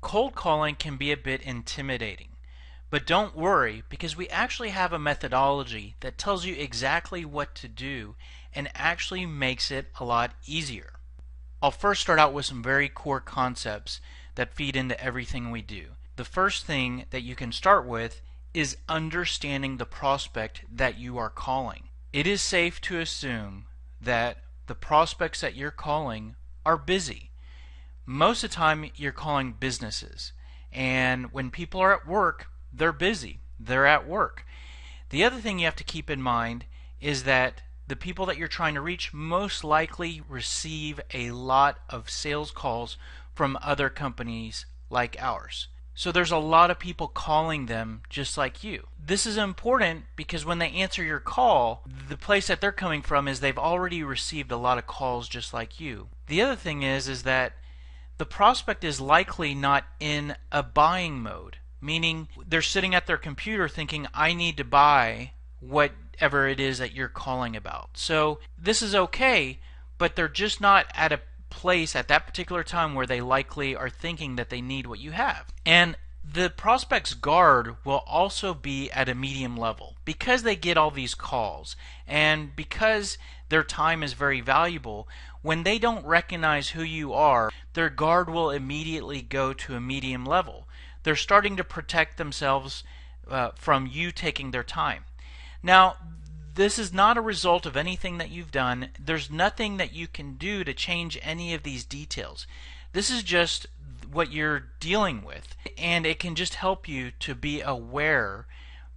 cold calling can be a bit intimidating. But don't worry, because we actually have a methodology that tells you exactly what to do and actually makes it a lot easier. I'll first start out with some very core concepts that feed into everything we do. The first thing that you can start with is understanding the prospect that you are calling. It is safe to assume that the prospects that you're calling are busy. Most of the time you're calling businesses, and when people are at work, they're busy. They're at work. The other thing you have to keep in mind is that the people that you're trying to reach most likely receive a lot of sales calls from other companies like ours. So there's a lot of people calling them just like you. This is important because when they answer your call, the place that they're coming from is they've already received a lot of calls just like you. The other thing is that the prospect is likely not in a buying mode. Meaning they're sitting at their computer thinking, I need to buy whatever it is that you're calling about. So this is okay, but they're just not at a place at that particular time where they likely are thinking that they need what you have. And the prospect's guard will also be at a medium level because they get all these calls and because their time is very valuable. When they don't recognize who you are, their guard will immediately go to a medium level. They're starting to protect themselves from you taking their time. Now, this is not a result of anything that you've done. There's nothing that you can do to change any of these details. This is just what you're dealing with, and it can just help you to be aware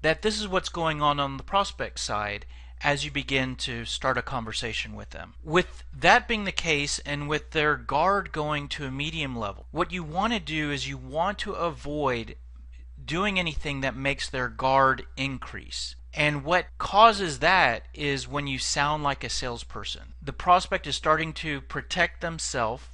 that this is what's going on the prospect side as you begin to start a conversation with them. With that being the case, and with their guard going to a medium level, what you want to do is you want to avoid doing anything that makes their guard increase. And what causes that is when you sound like a salesperson. The prospect is starting to protect themselves.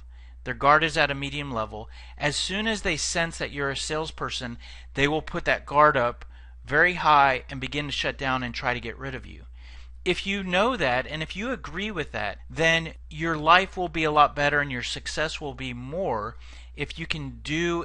Their guard is at a medium level. As soon as they sense that you're a salesperson, they will put that guard up very high and begin to shut down and try to get rid of you. If you know that and if you agree with that, then your life will be a lot better and your success will be more if you can do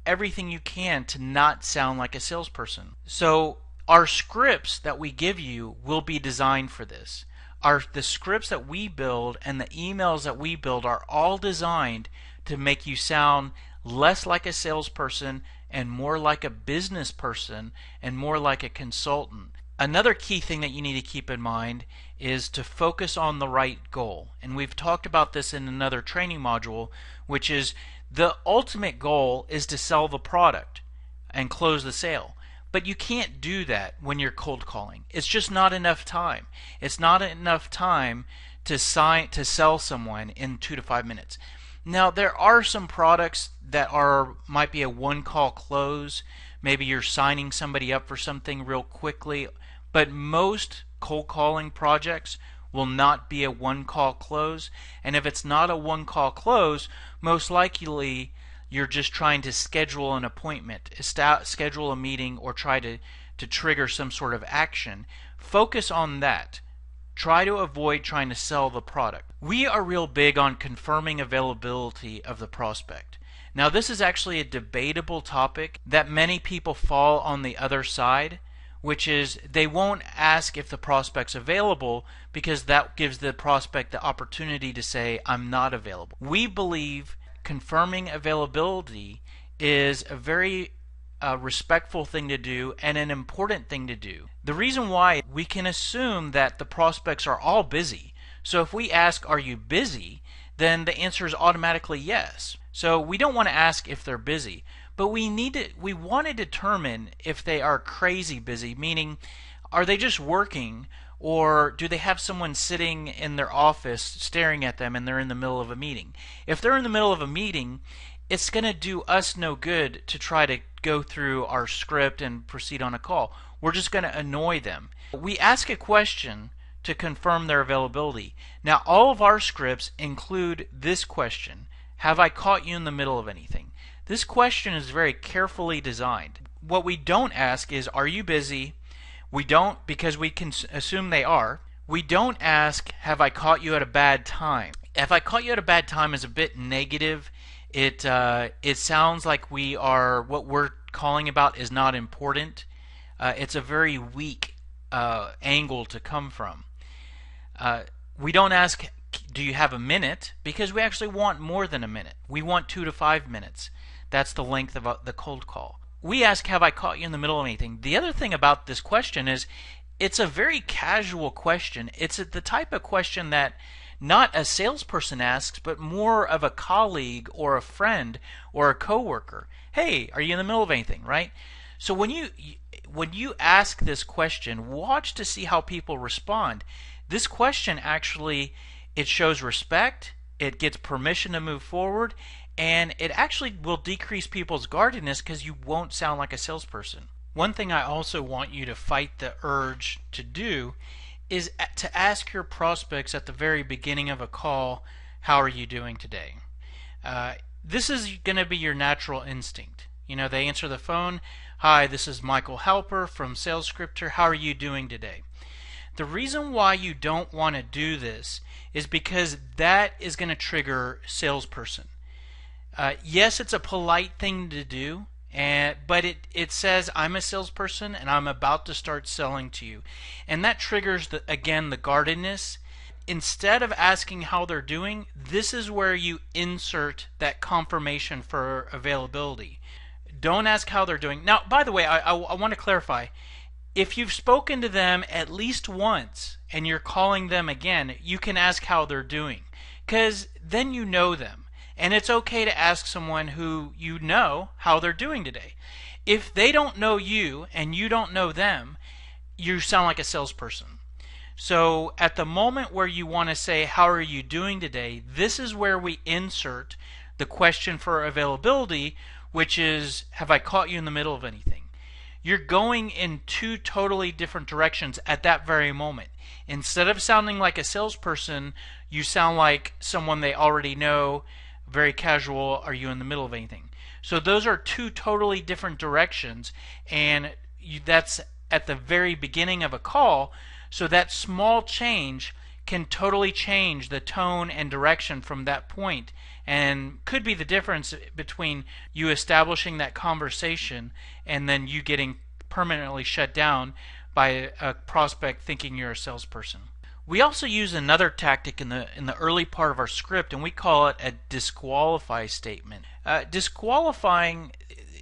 everything you can to not sound like a salesperson. So our scripts that we give you will be designed for this. The scripts that we build and the emails that we build are all designed to make you sound less like a salesperson and more like a business person and more like a consultant. Another key thing that you need to keep in mind is to focus on the right goal. And we've talked about this in another training module, which is the ultimate goal is to sell the product and close the sale. But you can't do that when you're cold calling. It's just not enough time. It's not enough time to sell someone in 2 to 5 minutes. Now there are some products that might be a one-call close. Maybe you're signing somebody up for something real quickly, but most cold calling projects will not be a one-call close. And if it's not a one-call close, most likely you're just trying to schedule an appointment, schedule a meeting, or try to trigger some sort of action. Focus on that. Try to avoid trying to sell the product. We are real big on confirming availability of the prospect. Now this is actually a debatable topic that many people fall on the other side, which is they won't ask if the prospect's available because that gives the prospect the opportunity to say, I'm not available. We believe confirming availability is a very respectful thing to do and an important thing to do. The reason why, we can assume that the prospects are all busy. So if we ask, are you busy? Then the answer is automatically yes. So we don't want to ask if they're busy, but we want to determine if they are crazy busy, meaning are they just working, or do they have someone sitting in their office staring at them and they're in the middle of a meeting? If they're in the middle of a meeting, it's going to do us no good to try to go through our script and proceed on a call. We're just going to annoy them. We ask a question to confirm their availability. Now all of our scripts include this question: have I caught you in the middle of anything? This question is very carefully designed. What we don't ask is, are you busy? We don't, because we can assume they are. We don't ask, have I caught you at a bad time? If I caught you at a bad time is a bit negative. It sounds like what we're calling about is not important. It's a very weak angle to come from. Uh, we don't ask, do you have a minute? Because we actually want more than a minute. We want 2 to 5 minutes. That's the length of the cold call. We ask, have I caught you in the middle of anything? The other thing about this question is it's a very casual question. It's the type of question that not a salesperson asks, but more of a colleague or a friend or a coworker. Hey, are you in the middle of anything, right? So when you ask this question, watch to see how people respond. This question actually, it shows respect, it gets permission to move forward, and it actually will decrease people's guardedness because you won't sound like a salesperson. One thing I also want you to fight the urge to do is to ask your prospects at the very beginning of a call, how are you doing today? This is going to be your natural instinct. They answer the phone, hi, this is Michael Halper from SalesScripter, how are you doing today? The reason why you don't want to do this is because that is going to trigger salesperson. Yes, it's a polite thing to do, but it says I'm a salesperson and I'm about to start selling to you. And that triggers, again, the guardedness. Instead of asking how they're doing, this is where you insert that confirmation for availability. Don't ask how they're doing. Now, by the way, I want to clarify. If you've spoken to them at least once and you're calling them again, you can ask how they're doing, because then you know them. And it's okay to ask someone who you know how they're doing today. If they don't know you and you don't know them, you sound like a salesperson. So at the moment where you want to say, how are you doing today, this is where we insert the question for availability, which is, have I caught you in the middle of anything? You're going in two totally different directions at that very moment. Instead of sounding like a salesperson, you sound like someone they already know, very casual, are you in the middle of anything? So those are two totally different directions, and that's at the very beginning of a call, so that small change can totally change the tone and direction from that point, and could be the difference between you establishing that conversation and then you getting permanently shut down by a prospect thinking you're a salesperson. We also use another tactic in the early part of our script, and we call it a disqualify statement. Disqualifying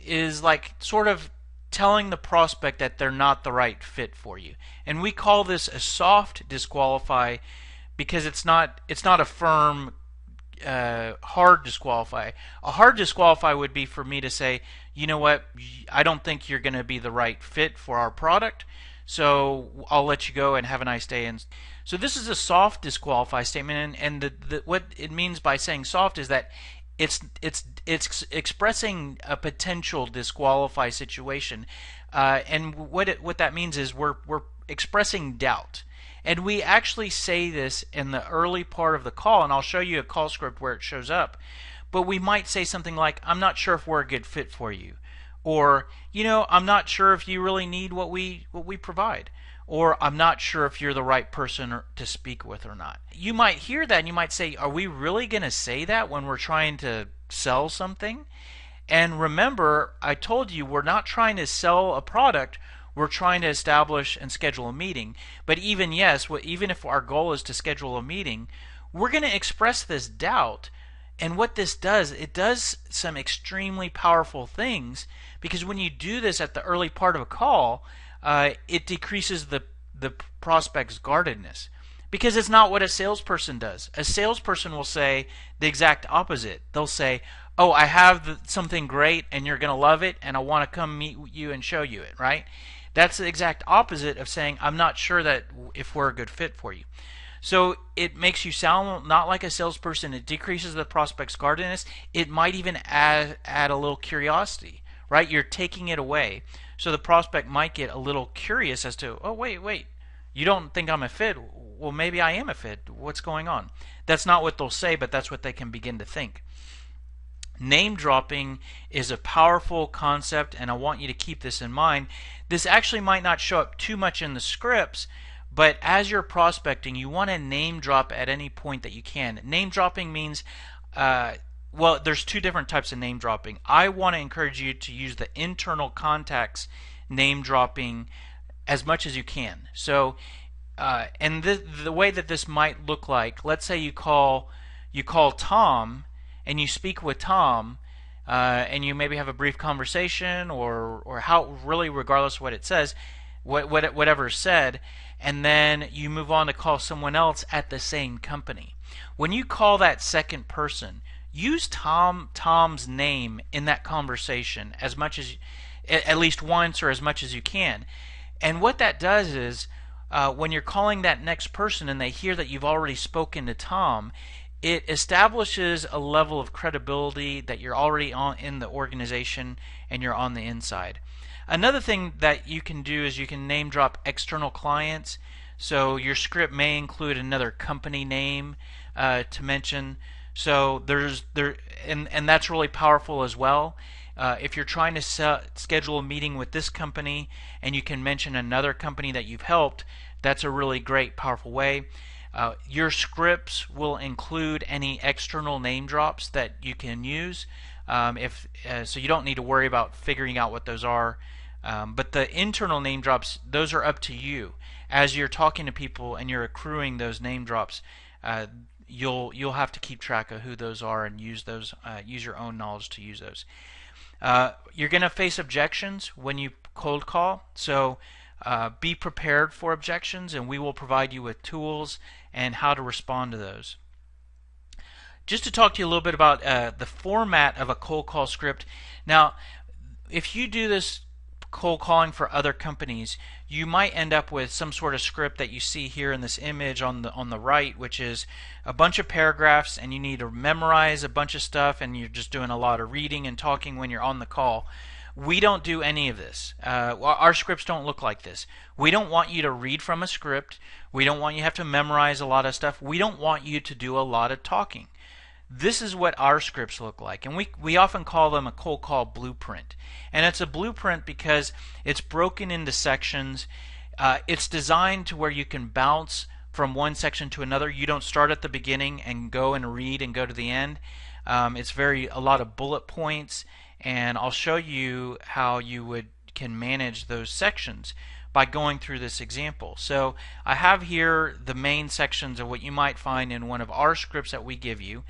is like sort of telling the prospect that they're not the right fit for you, and we call this a soft disqualify because it's not a firm hard disqualify. A hard disqualify would be for me to say, you know what, I don't think you're going to be the right fit for our product, so I'll let you go and have a nice day. And so this is a soft disqualify statement, and what it means by saying soft is that it's expressing a potential disqualify situation, and what that means is we're expressing doubt. And we actually say this in the early part of the call, and I'll show you a call script where it shows up. But we might say something like, I'm not sure if we're a good fit for you. Or, I'm not sure if you really need what we provide. Or, I'm not sure if you're the right person to speak with or not. You might hear that and you might say, are we really going to say that when we're trying to sell something? And remember, I told you we're not trying to sell a product. We're trying to establish and schedule a meeting. But even if our goal is to schedule a meeting, we're going to express this doubt. And what this does, it does some extremely powerful things, because when you do this at the early part of a call, it decreases the prospect's guardedness. Because it's not what a salesperson does. A salesperson will say the exact opposite. They'll say, oh, I have something great and you're going to love it and I want to come meet you and show you it, right? That's the exact opposite of saying, I'm not sure that if we're a good fit for you. So it makes you sound not like a salesperson. It decreases the prospect's guardedness. It might even add a little curiosity, right? You're taking it away. So the prospect might get a little curious as to, oh, wait, you don't think I'm a fit? Well, maybe I am a fit. What's going on? That's not what they'll say, but that's what they can begin to think. Name dropping is a powerful concept, and I want you to keep this in mind. This actually might not show up too much in the scripts, but as you're prospecting, you want to name drop at any point that you can. Name dropping means Well, there's two different types of name dropping. I want to encourage you to use the internal contacts name dropping as much as you can. So, and the way that this might look like, let's say you call Tom and you speak with Tom, and you maybe have a brief conversation, or how, really, regardless of what it says, whatever is said, and then you move on to call someone else at the same company. When you call that second person, use Tom's name in that conversation as much as, at least once, or as much as you can. And what that does is, when you're calling that next person and they hear that you've already spoken to Tom, it establishes a level of credibility that you're already in the organization and you're on the inside. Another thing that you can do is you can name drop external clients. So your script may include another company name to mention. So and that's really powerful as well. If you're trying to schedule a meeting with this company and you can mention another company that you've helped, that's a really great, powerful way. Your scripts will include any external name drops that you can use. So you don't need to worry about figuring out what those are. But the internal name drops, those are up to you. As you're talking to people and you're accruing those name drops, you'll have to keep track of who those are and use those. Use your own knowledge to use those. You're going to face objections when you cold call, so be prepared for objections, and we will provide you with tools and how to respond to those. Just to talk to you a little bit about the format of a cold call script. Now, if you do this cold calling for other companies, you might end up with some sort of script that you see here in this image on the right, which is a bunch of paragraphs, and you need to memorize a bunch of stuff, and you're just doing a lot of reading and talking when you're on the call. We don't do any of this. Our scripts don't look like this. We don't want you to read from a script. We don't want you to have to memorize a lot of stuff. We don't want you to do a lot of talking. This is what our scripts look like, and we often call them a cold call blueprint. And it's a blueprint because it's broken into sections. It's designed to where you can bounce from one section to another. You don't start at the beginning and go and read and go to the end. It's a lot of bullet points, and I'll show you how you can manage those sections by going through this example. So I have here the main sections of what you might find in one of our scripts that we give you,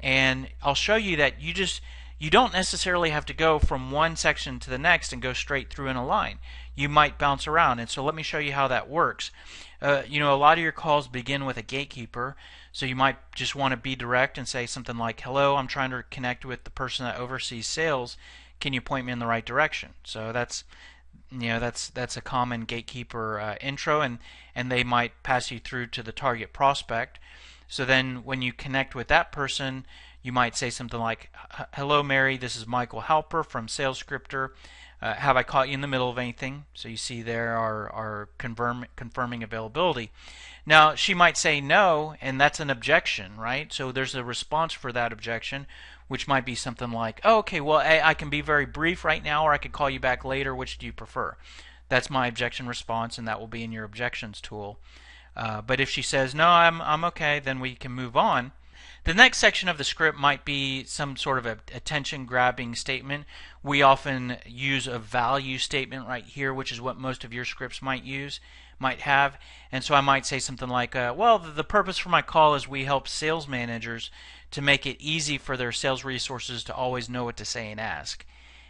and I'll show you that you don't necessarily have to go from one section to the next and go straight through in a line. You might bounce around, and so let me show you how that works. A lot of your calls begin with a gatekeeper, so you might just want to be direct and say something like, "Hello, I'm trying to connect with the person that oversees sales. Can you point me in the right direction?" So that's a common gatekeeper intro, and they might pass you through to the target prospect. So then when you connect with that person, you might say something like, "Hello Mary, this is Michael Halper from SalesScripter. Have I caught you in the middle of anything?" So you see there our confirming availability. Now she might say no, and that's an objection, right? So there's a response for that objection, which might be something like, "Oh, okay, well, I can be very brief right now, or I could call you back later. Which do you prefer?" That's my objection response, and that will be in your objections tool. But if she says, "No, I'm okay," then we can move on. The next section of the script might be some sort of attention-grabbing statement. We often use a value statement right here, which is what most of your scripts might have. And so I might say something like, "Well, the purpose for my call is we help sales managers to make it easy for their sales resources to always know what to say and ask."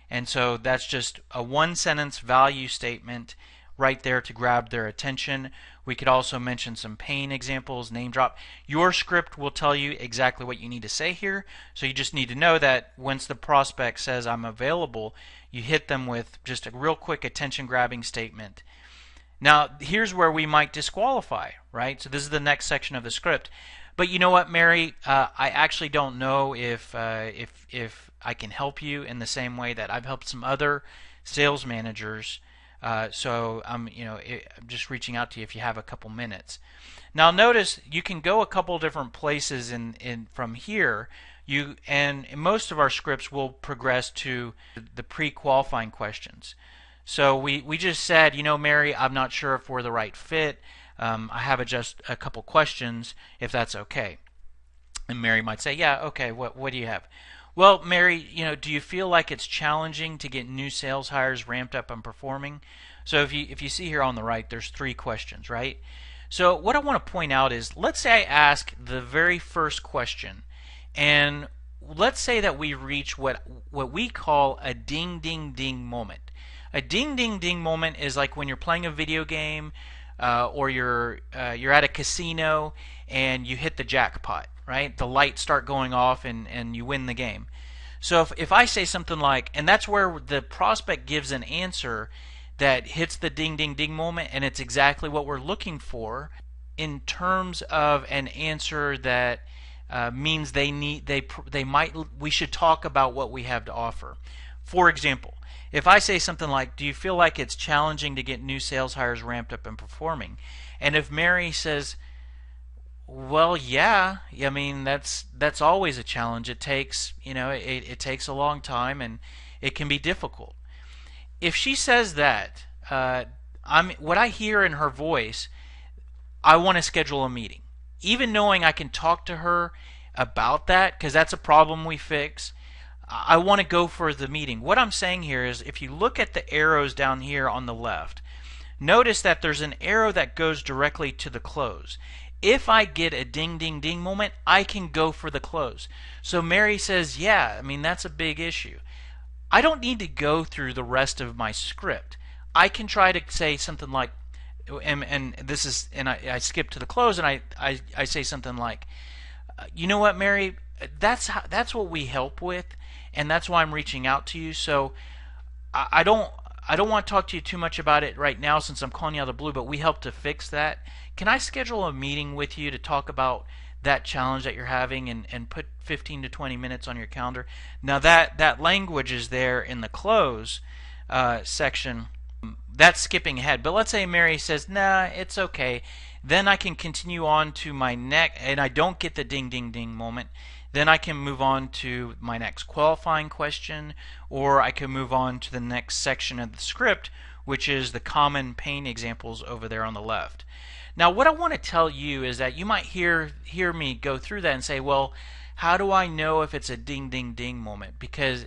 And so that's just a one-sentence value statement right there to grab their attention. We could also mention some pain examples, name drop. Your script will tell you exactly what you need to say here, so you just need to know that once the prospect says, "I'm available," you hit them with just a real quick attention-grabbing statement. Now, here's where we might disqualify, right? So this is the next section of the script. But you know what, Mary? I actually don't know if I can help you in the same way that I've helped some other sales managers. So I'm just reaching out to you if you have a couple minutes. Now notice you can go a couple different places from here. And most of our scripts will progress to the pre-qualifying questions. So we just said, "Mary, I'm not sure if we're the right fit. I have just a couple questions, if that's okay." And Mary might say, yeah, okay, what do you have? Well, Mary, do you feel like it's challenging to get new sales hires ramped up and performing? So if you see here on the right, there's 3 questions, right? So what I want to point out is, let's say I ask the very first question, and let's say that we reach what we call a ding ding ding moment. A ding ding ding moment is like when you're playing a video game, or you're at a casino and you hit the jackpot, right? The lights start going off and you win the game. So if I say something like, and that's where the prospect gives an answer that hits the ding ding ding moment, and it's exactly what we're looking for in terms of an answer that means we should talk about what we have to offer. For example, if I say something like, do you feel like it's challenging to get new sales hires ramped up and performing? And if Mary says, well, yeah, I mean that's always a challenge. It takes, it takes a long time and it can be difficult. If she says that, what I hear in her voice, I want to schedule a meeting. Even knowing I can talk to her about that, because that's a problem we fix, I want to go for the meeting. What I'm saying here is, if you look at the arrows down here on the left, notice that there's an arrow that goes directly to the close. If I get a ding ding ding moment, I can go for the close. So Mary says, yeah, I mean, that's a big issue. I don't need to go through the rest of my script. I can try to say something like, I skip to the close, and I say something like, you know what, Mary, that's what we help with, and that's why I'm reaching out to you. So I don't want to talk to you too much about it right now since I'm calling you out of the blue, but we help to fix that. Can I schedule a meeting with you to talk about that challenge that you're having, and put 15 to 20 minutes on your calendar? Now that language is there in the close section. That's skipping ahead. But let's say Mary says, nah, it's okay. Then I can continue on to my next, and I don't get the ding ding ding moment. Then I can move on to my next qualifying question, or I can move on to the next section of the script, which is the common pain examples over there on the left. Now what I want to tell you is that you might hear me go through that and say, well, how do I know if it's a ding ding ding moment?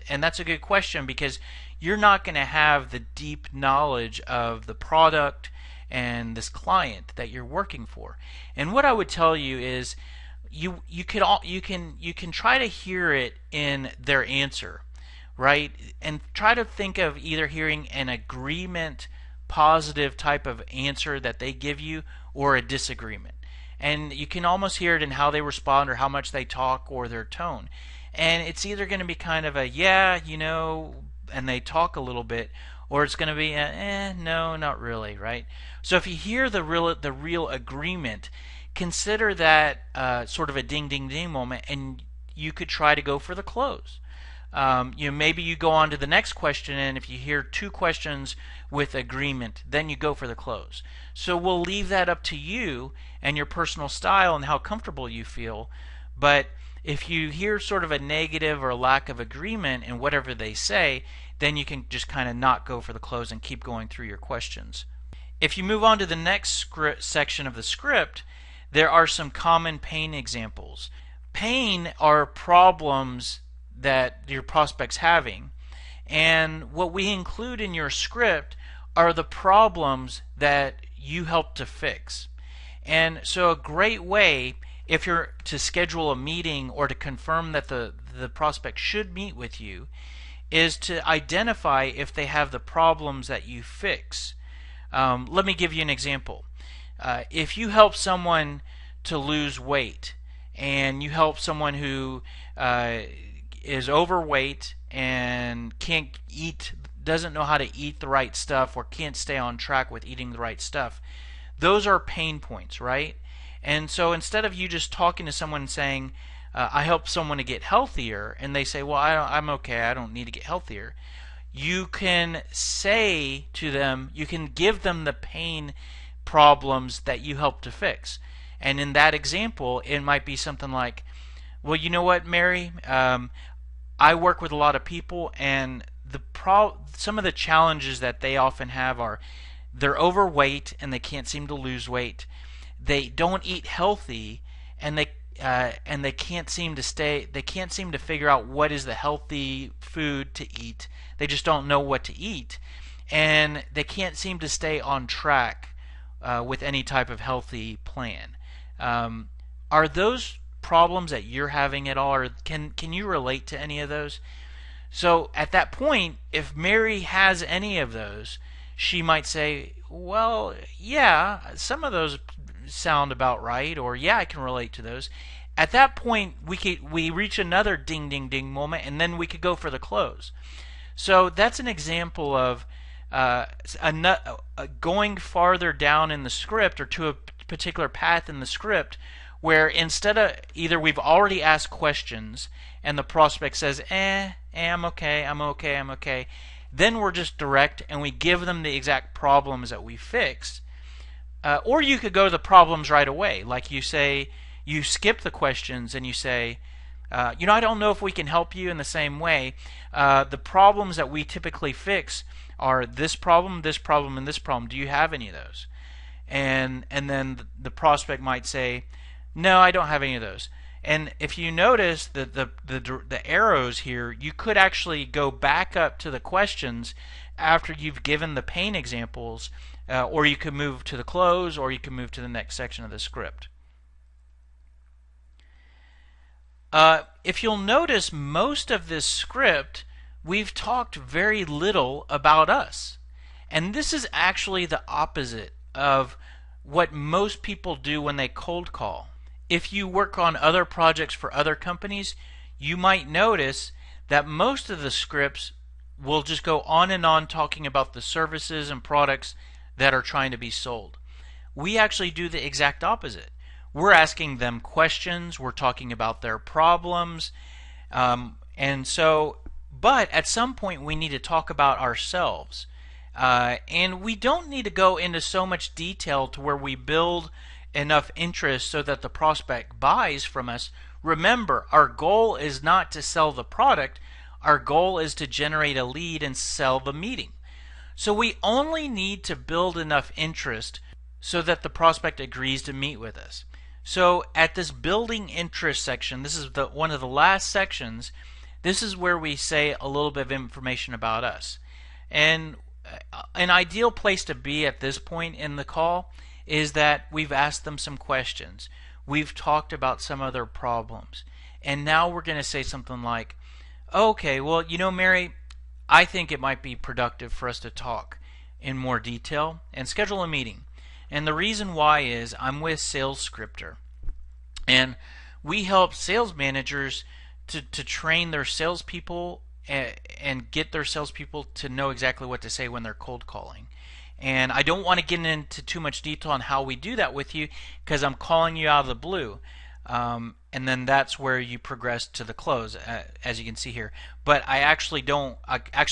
And that's a good question, because you're not going to have the deep knowledge of the product and this client that you're working for. And what I would tell you is, you can try to hear it in their answer, right? And try to think of either hearing an agreement, positive type of answer that they give you, or a disagreement. And you can almost hear it in how they respond, or how much they talk, or their tone. And it's either going to be kind of a, yeah, and they talk a little bit, or it's going to be a, no, not really, right? So if you hear the real agreement, consider that sort of a ding ding ding moment, and you could try to go for the close. Maybe you go on to the next question, and if you hear 2 questions with agreement, then you go for the close. So we'll leave that up to you and your personal style and how comfortable you feel. But if you hear sort of a negative or a lack of agreement in whatever they say, then you can just kind of not go for the close and keep going through your questions. If you move on to the next section of the script, there are some common pain examples. Pain are problems that your prospect's having, and what we include in your script are the problems that you help to fix. And so a great way, if you're to schedule a meeting or to confirm that the prospect should meet with you, is to identify if they have the problems that you fix. Let me give you an example. If you help someone to lose weight, and you help someone who is overweight and can't eat, doesn't know how to eat the right stuff, or can't stay on track with eating the right stuff, those are pain points, right? And so instead of you just talking to someone and saying, I help someone to get healthier, and they say, well, I'm okay, I don't need to get healthier, you can say to them, you can give them the pain problems that you help to fix. And in that example, it might be something like, well, you know what, Mary, I work with a lot of people, and some of the challenges that they often have are they're overweight and they can't seem to lose weight. They don't eat healthy, and and they can't seem to figure out what is the healthy food to eat. They just don't know what to eat, and they can't seem to stay on track with any type of healthy plan. Are those problems that you're having at all, or can you relate to any of those? So at that point, if Mary has any of those, she might say, well, yeah, some of those sound about right, or yeah, I can relate to those. At that point, we reach another ding ding ding moment, and then we could go for the close. So that's an example of going farther down in the script or to a particular path in the script, where instead of either we've already asked questions and the prospect says, I'm okay. Then we're just direct and we give them the exact problems that we fixed. Or you could go to the problems right away. Like you say, you skip the questions and you say, I don't know if we can help you in the same way. The problems that we typically fix are this problem, and this problem. Do you have any of those? And then the prospect might say, no, I don't have any of those. And if you notice the arrows here, you could actually go back up to the questions after you've given the pain examples, or you could move to the close, or you can move to the next section of the script. If you'll notice, most of this script, we've talked very little about us. And this is actually the opposite of what most people do when they cold call. If you work on other projects for other companies, you might notice that most of the scripts will just go on and on talking about the services and products that are trying to be sold. We actually do the exact opposite. We're asking them questions, we're talking about their problems, but at some point we need to talk about ourselves. And we don't need to go into so much detail to where we build enough interest so that the prospect buys from us. Remember, our goal is not to sell the product. Our goal is to generate a lead and sell the meeting. So we only need to build enough interest so that the prospect agrees to meet with us. So at this building interest section, this is one of the last sections, this is where we say a little bit of information about us. And an ideal place to be at this point in the call is that we've asked them some questions. We've talked about some of their problems. And now we're going to say something like, okay, well, Mary, I think it might be productive for us to talk in more detail and schedule a meeting. And the reason why is I'm with SalesScripter. And we help sales managers to train their salespeople and get their salespeople to know exactly what to say when they're cold calling. And I don't want to get into too much detail on how we do that with you because I'm calling you out of the blue. And then that's where you progress to the close, as you can see here. But I actually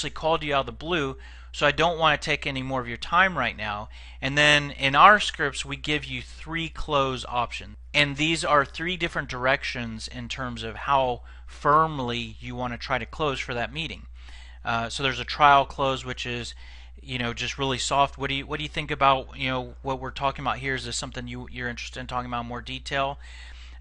called you out of the blue, so I don't want to take any more of your time right now. And then in our scripts, we give you 3 close options. And these are 3 different directions in terms of how firmly you want to try to close for that meeting. So there's a trial close, which is just really soft. What do you think about what we're talking about here? Is this something you're interested in talking about in more detail?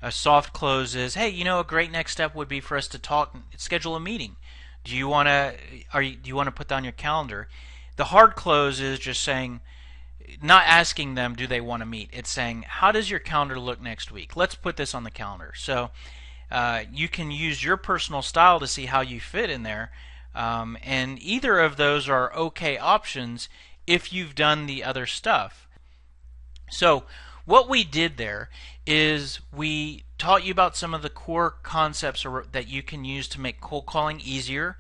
A soft close is, hey, a great next step would be for us to talk, schedule a meeting. Do you want to put that on your calendar? The hard close is just saying, not asking them do they want to meet. It's saying, how does your calendar look next week? Let's put this on the calendar. So you can use your personal style to see how you fit in there. And either of those are okay options if you've done the other stuff. So what we did there is we taught you about some of the core concepts that you can use to make cold calling easier,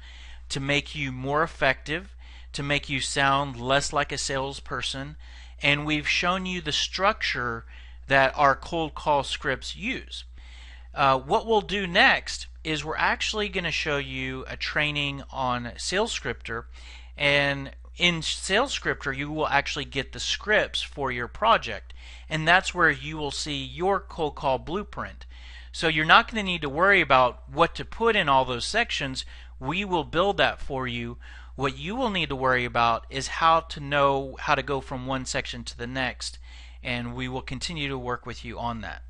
to make you more effective, to make you sound less like a salesperson, and we've shown you the structure that our cold call scripts use. What we'll do next is we're actually going to show you a training on SalesScripter, and in SalesScripter you will actually get the scripts for your project, and that's where you will see your cold call blueprint. So you're not going to need to worry about what to put in all those sections. We will build that for you. What you will need to worry about is how to know how to go from one section to the next, and we will continue to work with you on that.